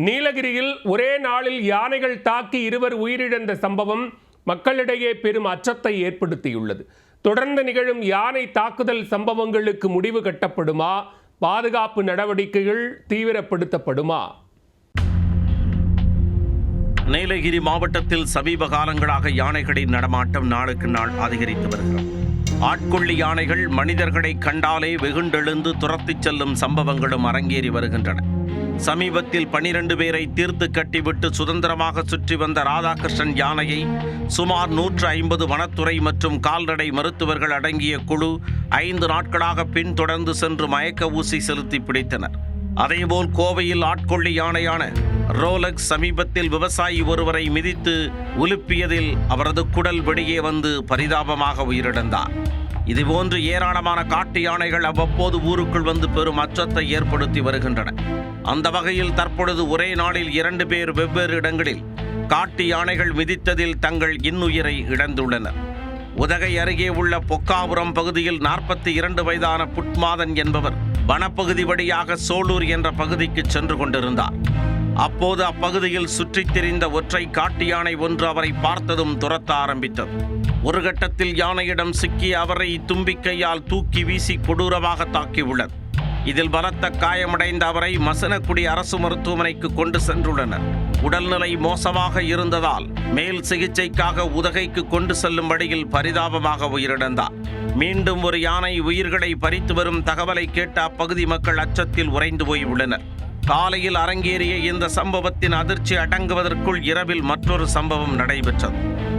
நீலகிரியில் ஒரே நாளில் யானைகள் தாக்கி 2 உயிரிழந்த சம்பவம் மக்களிடையே பெரும் அச்சத்தை ஏற்படுத்தியுள்ளது. தொடர்ந்து நிகழும் யானை தாக்குதல் சம்பவங்களுக்கு முடிவு கட்டப்படுமா? பாதுகாப்பு நடவடிக்கைகள் தீவிரப்படுத்தப்படுமா? நீலகிரி மாவட்டத்தில் சமீப காலங்களாக யானைகளின் நடமாட்டம் நாளுக்கு நாள் அதிகரித்து வருகிறது. ஆட்கொள்ளி யானைகள் மனிதர்களை கண்டாலே வெகுண்டெழுந்து துரத்திச் செல்லும் சம்பவங்களும் அரங்கேறி வருகின்றன. சமீபத்தில் 12 பேரை தீர்த்து கட்டிவிட்டு சுதந்திரமாக சுற்றி வந்த ராதாகிருஷ்ணன் யானையை சுமார் 150 வனத்துறை மற்றும் கால்நடை மருத்துவர்கள் அடங்கிய குழு 5 நாட்களாக பின்தொடர்ந்து சென்று மயக்க ஊசி செலுத்தி பிடித்தனர். அதேபோல் கோவையில் ஆட்கொள்ளி யானையான ரோலக்ஸ் சமீபத்தில் விவசாயி ஒருவரை மிதித்து உலுப்பியதில் அவரது குடல் வெளியே வந்து பரிதாபமாக உயிரிழந்தார். இதுபோன்று ஏராளமான காட்டு யானைகள் அவ்வப்போது ஊருக்குள் வந்து பெரும் அச்சத்தை ஏற்படுத்தி வருகின்றன. அந்த வகையில் தற்பொழுது ஒரே நாளில் 2 பேர் வெவ்வேறு இடங்களில் காட்டு யானைகள் மிதித்ததில் தங்கள் இன்னுயிரை இழந்துள்ளனர். உதகை அருகே உள்ள பொக்காபுரம் பகுதியில் 42 வயதான புட்மாதன் என்பவர் வனப்பகுதி வழியாக சோலூர் என்ற பகுதிக்கு சென்று கொண்டிருந்தார். அப்போது அப்பகுதியில் சுற்றித் திரிந்த ஒற்றை காட்டு யானை ஒன்று அவரை பார்த்ததும் துரத்த ஆரம்பித்தது. ஒரு கட்டத்தில் யானையிடம் சிக்கி அவரை தும்பிக்கையால் தூக்கி வீசி கொடூரமாக தாக்கியுள்ளது. இதில் பலத்த காயமடைந்த அவரை மசனக்குடி அரசு மருத்துவமனைக்கு கொண்டு சென்றுள்ளனர். உடல்நிலை மோசமாக இருந்ததால் மேல் சிகிச்சைக்காக உதகைக்கு கொண்டு செல்லும் வழியில் பரிதாபமாக உயிரிழந்தார். மீண்டும் ஒரு யானை உயிர்களை பறித்து வரும் தகவலை கேட்ட அப்பகுதி மக்கள் அச்சத்தில் உறைந்து போய் உள்ளனர். காலையில் அரங்கேறிய இந்த சம்பவத்தின் அதிர்ச்சி அடங்குவதற்குள் இரவில் மற்றொரு சம்பவம் நடைபெற்றது.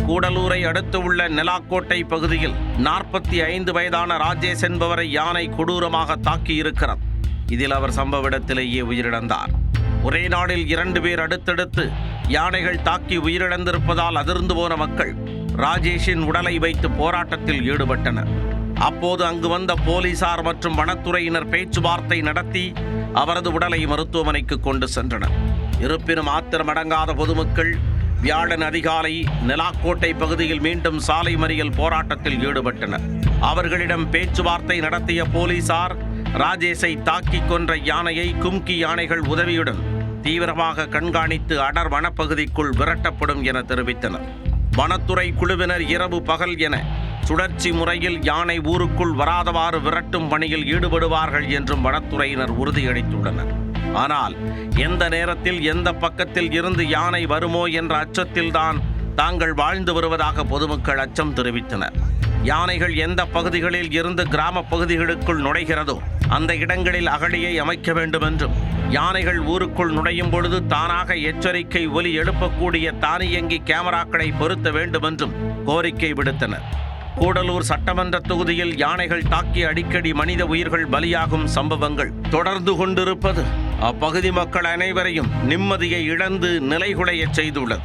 கூடலூரை அடுத்து உள்ள நிலாக்கோட்டை பகுதியில் 45 வயதான ராஜேஷ் என்பவரை யானை கொடூரமாக தாக்கி இருக்கிறது. இதில் அவர் சம்பவ இடத்திலேயே உயிரிழந்தார். ஒரே நாளில் 2 பேர் அடுத்தடுத்து யானைகள் தாக்கி உயிரிழந்திருப்பதால் அதிர்ந்து போன மக்கள் ராஜேஷின் உடலை வைத்து போராட்டத்தில் ஈடுபட்டனர். அப்போது அங்கு வந்த போலீசார் மற்றும் வனத்துறையினர் பேச்சுவார்த்தை நடத்தி அவரது உடலை மருத்துவமனைக்கு கொண்டு சென்றனர். இருப்பினும் ஆத்திரமடங்காத பொதுமக்கள் வியாழன் அதிகாலை நிலாக்கோட்டை பகுதியில் மீண்டும் சாலை மறியல் போராட்டத்தில் ஈடுபட்டனர். அவர்களிடம் பேச்சுவார்த்தை நடத்திய போலீசார் ராஜேஷை தாக்கி கொன்ற யானையை கும்கி யானைகள் உதவியுடன் தீவிரமாக கண்காணித்து அடர் வனப்பகுதிக்குள் விரட்டப்படும் என தெரிவித்தனர். வனத்துறை குழுவினர் இரவு பகல் என சுழற்சி முறையில் யானை ஊருக்குள் வராதவாறு விரட்டும் பணியில் ஈடுபடுவார்கள் என்றும் வனத்துறையினர் உறுதியளித்துள்ளனர். ஆனால் எந்த நேரத்தில் எந்த பக்கத்தில் இருந்து யானை வருமோ என்ற அச்சத்தில்தான் தாங்கள் வாழ்ந்து வருவதாக பொதுமக்கள் அச்சம் தெரிவித்தனர். யானைகள் எந்த பகுதிகளில் இருந்து கிராம பகுதிகளுக்குள் நுழைகிறதோ அந்த இடங்களில் அகழியை அமைக்க வேண்டும் என்றும், யானைகள் ஊருக்குள் நுழையும் பொழுது தானாக எச்சரிக்கை ஒலி எழுப்பக்கூடிய தானியங்கி கேமராக்களை பொருத்த வேண்டும் என்றும் கோரிக்கை விடுத்தனர். கூடலூர் சட்டமன்ற தொகுதியில் யானைகள் தாக்கி அடிக்கடி மனித உயிர்கள் பலியாகும் சம்பவங்கள் தொடர்ந்து கொண்டிருப்பது அப்பகுதி மக்கள் அனைவரையும் நிம்மதியை இழந்து நிலைகுலைய செய்துள்ளது.